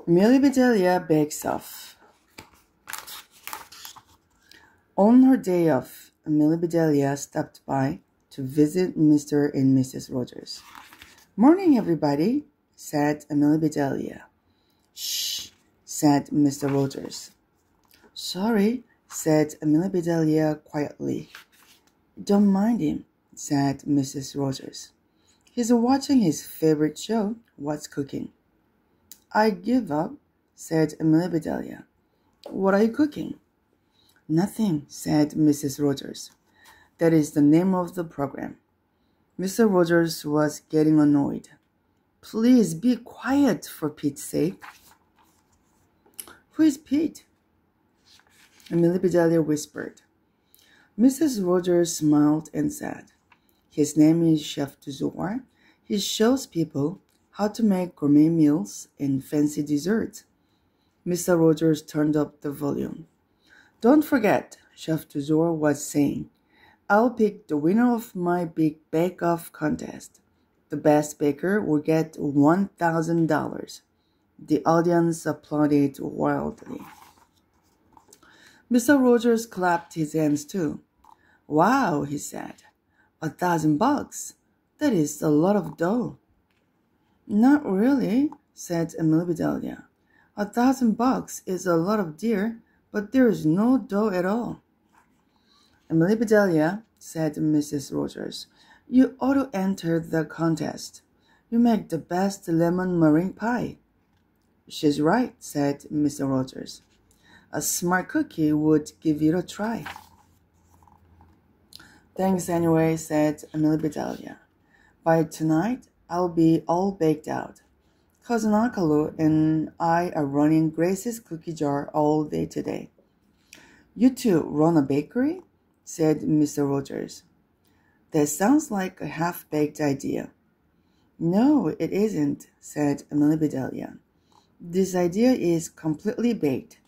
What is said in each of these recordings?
Amelia Bedelia bakes off. On her day off, Amelia Bedelia stopped by to visit Mr. and Mrs. Rogers. "Morning, everybody," said Amelia Bedelia. "Shh," said Mr. Rogers. "Sorry," said Amelia Bedelia quietly. "Don't mind him," said Mrs. Rogers. "He's watching his favorite show, What's Cooking." "I give up," said Amelia Bedelia. "What are you cooking?" "Nothing," said Mrs. Rogers. "That is the name of the program." Mr. Rogers was getting annoyed. "Please be quiet, for Pete's sake." "Who is Pete?" Amelia Bedelia whispered. Mrs. Rogers smiled and said, "His name is Chef du Jour. He shows people how to make gourmet meals and fancy desserts." Mr. Rogers turned up the volume. "Don't forget," Chef du Jour was saying, "I'll pick the winner of my big bake-off contest. The best baker will get $1,000. The audience applauded wildly. Mr. Rogers clapped his hands too. "Wow," he said. $1,000. That is a lot of dough." "Not really," said Amelia Bedelia. $1,000 is a lot of deer, but there is no dough at all." "Amelia Bedelia," said Mrs. Rogers, "you ought to enter the contest. You make the best lemon meringue pie." "She's right," said Mr. Rogers. "A smart cookie would give it a try." "Thanks anyway," said Amelia Bedelia. "By tonight, I'll be all baked out. Cousin Akalo and I are running Grace's cookie jar all day today." "You two run a bakery?" said Mr. Rogers. "That sounds like a half-baked idea." "No, it isn't," said Amelia Bedelia. "This idea is completely baked.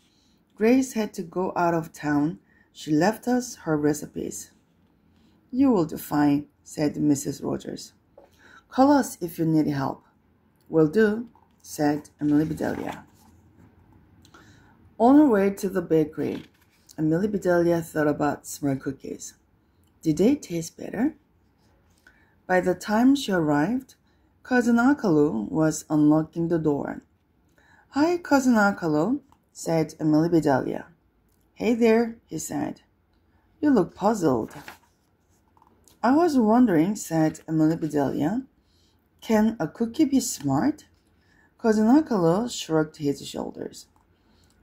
Grace had to go out of town. She left us her recipes." "You will do fine," said Mrs. Rogers. "Call us if you need help." "Will do," said Amelia Bedelia. On her way to the bakery, Amelia Bedelia thought about smart cookies. Did they taste better? By the time she arrived, Cousin Akalu was unlocking the door. "Hi, Cousin Akalu," said Amelia Bedelia. "Hey there," he said. "You look puzzled." "I was wondering," said Amelia Bedelia, "can a cookie be smart?" Cousin Akalu shrugged his shoulders.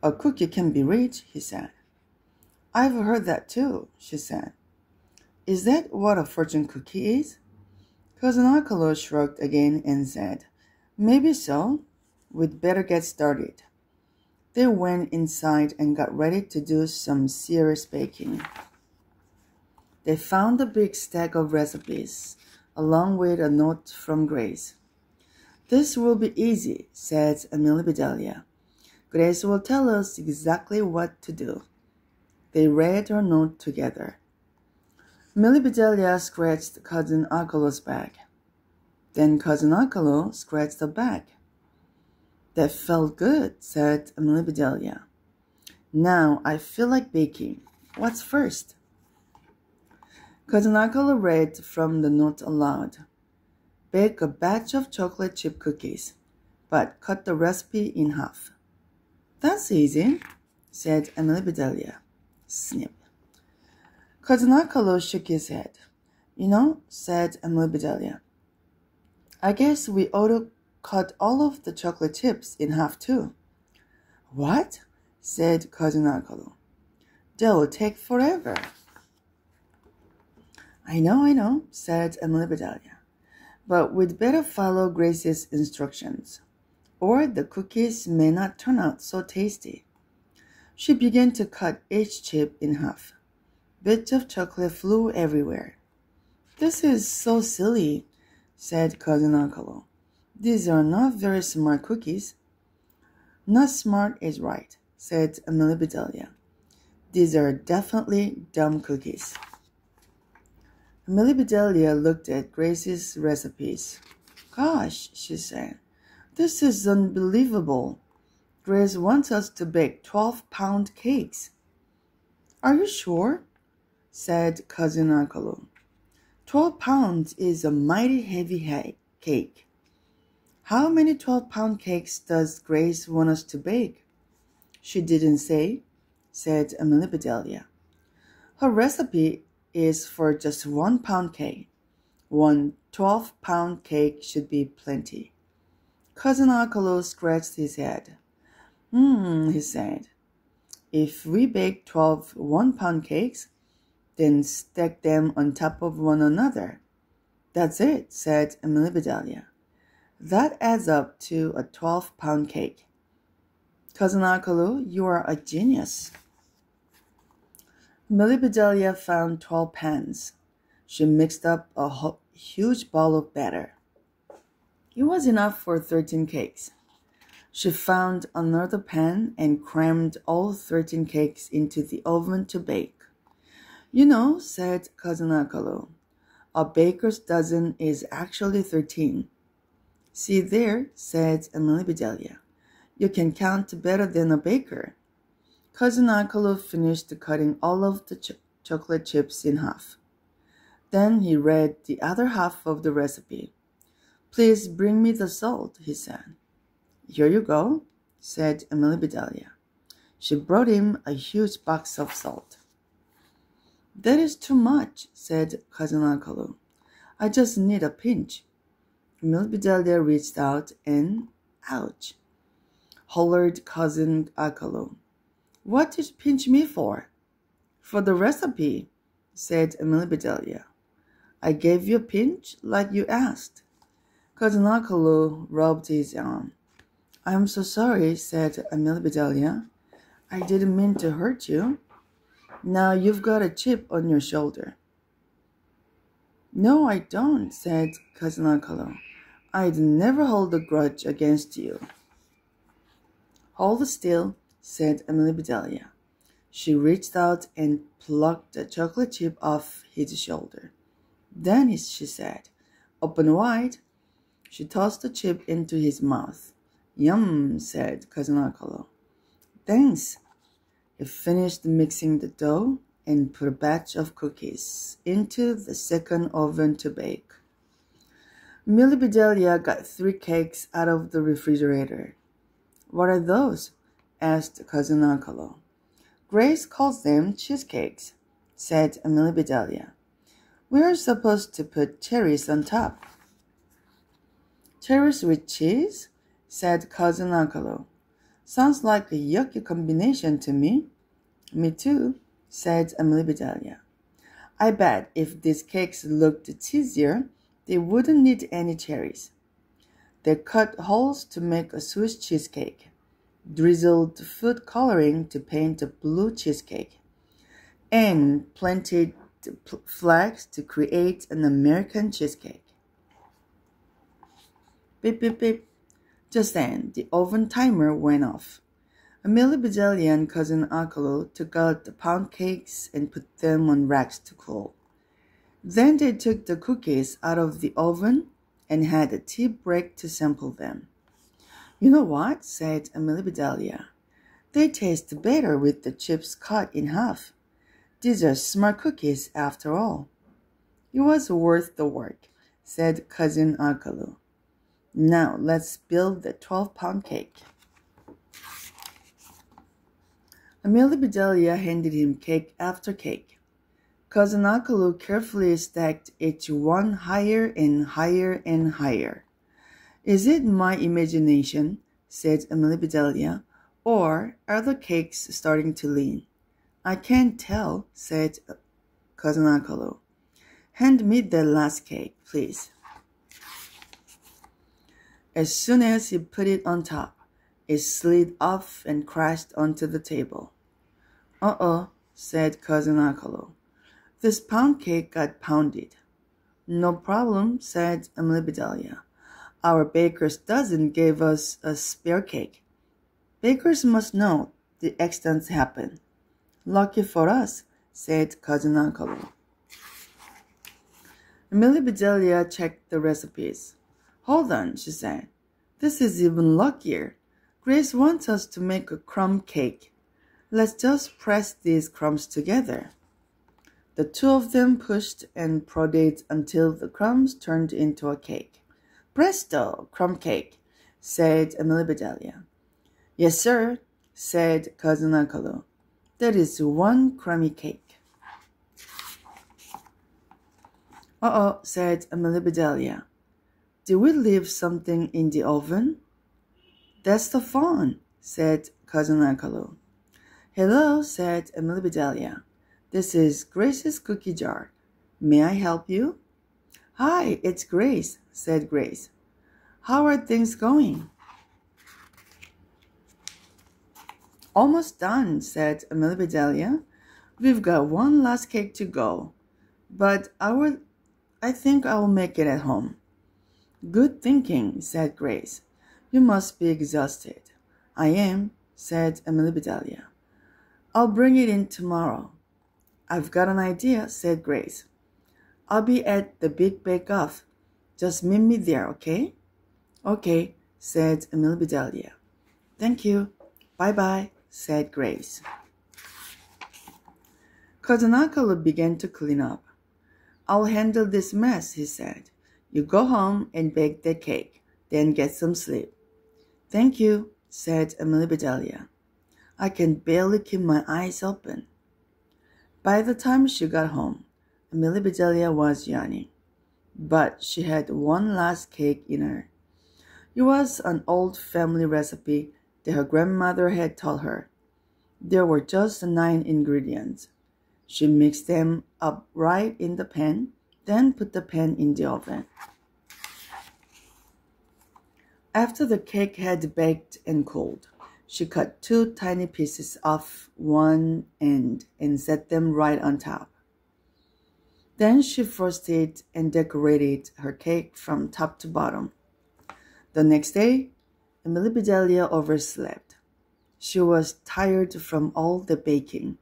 "A cookie can be rich," he said. "I've heard that too," she said. "Is that what a fortune cookie is?" Cousin Akalu shrugged again and said, "Maybe so. We'd better get started." They went inside and got ready to do some serious baking. They found a big stack of recipes, along with a note from Grace. "This will be easy," said Amelia Bedelia. "Grace will tell us exactly what to do." They read her note together. Amelia Bedelia scratched Cousin Akalu's back. Then Cousin Akalu scratched her back. "That felt good," said Amelia Bedelia. "Now I feel like baking. What's first?" Cousin Akalu read from the note aloud. "Bake a batch of chocolate chip cookies, but cut the recipe in half." "That's easy," said Amelia Bedelia. Snip. Cousin Akalu shook his head. "You know," said Amelia Bedelia, "I guess we ought to cut all of the chocolate chips in half too." "What?" said Cousin Akalu. "That will take forever." I know," said Amelia Bedelia. "But we'd better follow Grace's instructions, or the cookies may not turn out so tasty." She began to cut each chip in half. Bits of chocolate flew everywhere. "This is so silly," said Cousin Akalu. "These are not very smart cookies." "Not smart is right," said Amelia Bedelia. "These are definitely dumb cookies." Amelia Bedelia looked at Grace's recipes. "Gosh," she said, "this is unbelievable. Grace wants us to bake 12-pound cakes. Are you sure? Said Cousin Uncle. 12 pounds is a mighty heavy cake. How many 12-pound cakes does Grace want us to bake? She didn't say, said Amelia Bedelia. Her recipe is for just 1-pound cake. One 12-pound cake should be plenty. Cousin Uncle scratched his head. He said. If we bake 12 1-pound cakes, then stack them on top of one another. That's it, said Amelia Bedelia. That adds up to a 12-pound cake. Cousin Akalu, you are a genius. Amelia Bedelia found 12 pans. She mixed up a huge ball of batter. It was enough for 13 cakes. She found another pan and crammed all 13 cakes into the oven to bake. You know, said Cousin Akalu, a baker's dozen is actually 13. See there, said Amelia Bedelia. You can count better than a baker. Cousin Akalu finished cutting all of the chocolate chips in half. Then he read the other half of the recipe. Please bring me the salt, he said. Here you go, said Amelia Bedelia. She brought him a huge box of salt. That is too much, said Cousin Akalu. I just need a pinch. Amelia Bedelia reached out and, ouch, hollered Cousin Akalu. What did you pinch me for? For the recipe, said Amelia Bedelia. I gave you a pinch like you asked. Cousin Akalu rubbed his arm. I am so sorry, said Amelia Bedelia. I didn't mean to hurt you. Now you've got a chip on your shoulder. No, I don't, said Cousin Akalu. I'd never hold a grudge against you. Hold still, said Amelia Bedelia. She reached out and plucked a chocolate chip off his shoulder. Then, she said, open wide. She tossed the chip into his mouth. Yum, said Cousin Akalu. Thanks. He finished mixing the dough and put a batch of cookies into the second oven to bake. Amelia Bedelia got 3 cakes out of the refrigerator. What are those? Asked Cousin Akalu. Grace calls them cheesecakes, said Amelia Bedelia. We are supposed to put cherries on top. Cherries with cheese? Said Cousin Akalu. Sounds like a yucky combination to me. Me too, said Amelia Bedelia. I bet if these cakes looked cheesier, they wouldn't need any cherries. They cut holes to make a Swiss cheesecake, drizzled food coloring to paint a blue cheesecake, and planted flags to create an American cheesecake. Beep, beep, beep. Just then, the oven timer went off. Amelia Bedelia and Cousin Akalu took out the pound cakes and put them on racks to cool. Then they took the cookies out of the oven and had a tea break to sample them. You know what? Said Amelia Bedelia. They taste better with the chips cut in half. These are smart cookies after all. It was worth the work, said Cousin Akalu. Now let's build the 12-pound cake. Amelia Bedelia handed him cake after cake. Cousin Akalu carefully stacked each one higher and higher and higher. Is it my imagination, said Amelia Bedelia, or are the cakes starting to lean? I can't tell, said Cousin Akalu. Hand me the last cake, please. As soon as he put it on top, it slid off and crashed onto the table. Uh-oh, said Cousin Akalu. This pound cake got pounded. No problem, said Amelia Bedelia. Our baker's dozen gave us a spare cake. Bakers must know the accidents happen. Lucky for us, said Cousin Akalu. Amelia Bedelia checked the recipes. Hold on, she said. This is even luckier. Grace wants us to make a crumb cake. Let's just press these crumbs together. The two of them pushed and prodded until the crumbs turned into a cake. Presto, crumb cake, said Amelia Bedelia. Yes, sir, said Cousin Uncle. That is one crummy cake. Uh-oh, said Amelia Bedelia. Did we leave something in the oven? That's the fun, said Cousin Uncle. Hello, said Amelia Bedelia. This is Grace's cookie jar. May I help you? Hi, it's Grace, said Grace. How are things going? Almost done, said Amelia Bedelia. We've got one last cake to go, but I think I will make it at home. Good thinking, said Grace. You must be exhausted. I am, said Amelia Bedelia. I'll bring it in tomorrow. I've got an idea, said Grace. I'll be at the Big Bake-Off. Just meet me there, okay? Okay, said Amelia Bedelia. Thank you. Bye-bye, said Grace. Cousin Uncle began to clean up. I'll handle this mess, he said. You go home and bake the cake, then get some sleep. Thank you, said Amelia Bedelia. I can barely keep my eyes open. By the time she got home, Amelia Bedelia was yawning, but she had one last cake in her. It was an old family recipe that her grandmother had taught her. There were just 9 ingredients. She mixed them up right in the pan, then put the pan in the oven. After the cake had baked and cooled, she cut 2 tiny pieces off one end and set them right on top. Then she frosted and decorated her cake from top to bottom. The next day, Amelia Bedelia overslept. She was tired from all the baking.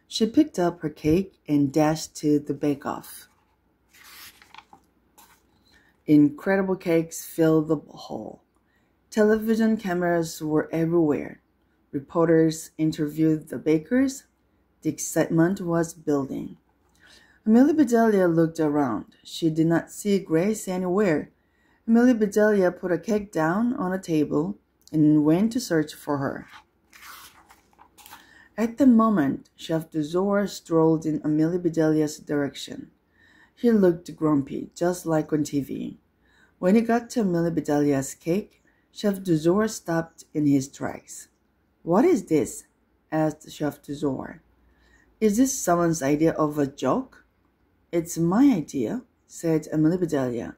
She picked up her cake and dashed to the bake-off. Incredible cakes filled the hall. Television cameras were everywhere. Reporters interviewed the bakers. The excitement was building. Amelia Bedelia looked around. She did not see Grace anywhere. Amelia Bedelia put a cake down on a table and went to search for her. At the moment, Chef Duzor strolled in Amelia Bedelia's direction. He looked grumpy, just like on TV. When he got to Amelia Bedelia's cake, Chef Duzor stopped in his tracks. What is this? Asked Chef Duzor. Is this someone's idea of a joke? It's my idea, said Amelia Bedelia.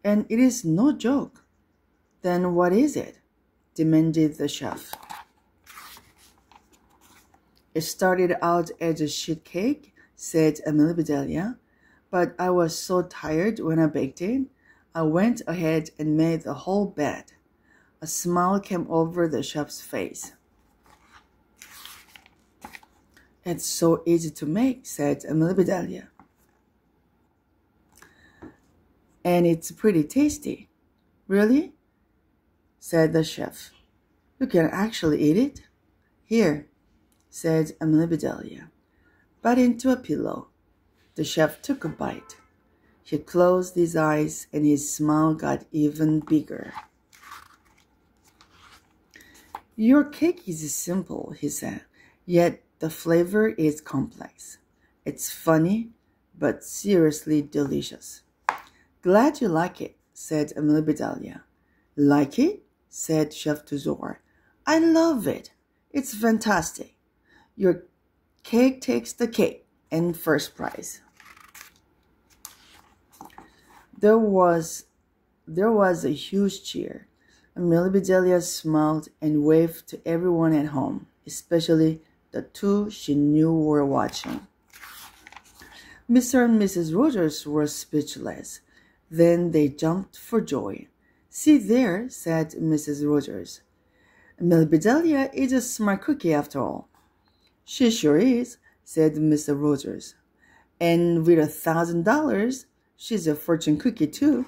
And it is no joke. Then what is it? Demanded the chef. It started out as a sheet cake, said Amelia Bedelia, but I was so tired when I baked it, I went ahead and made the whole bed. A smile came over the chef's face. It's so easy to make, said Amelia Bedelia. And it's pretty tasty. Really? Said the chef. You can actually eat it? Here, said Amelia Bedelia. Bite into a pillow. The chef took a bite. He closed his eyes and his smile got even bigger. Your cake is simple, he said, yet the flavor is complex. It's funny, but seriously delicious. Glad you like it, said Amelia Bedelia. Like it? Said Chef Duzor. I love it. It's fantastic. Your cake takes the cake and first prize. There was a huge cheer. Amelia Bedelia smiled and waved to everyone at home, especially the 2 she knew were watching. Mr. and Mrs. Rogers were speechless. Then they jumped for joy. See there, said Mrs. Rogers. Amelia Bedelia is a smart cookie after all. She sure is, said Mr. Rogers. And with $1,000, she's a fortune cookie too.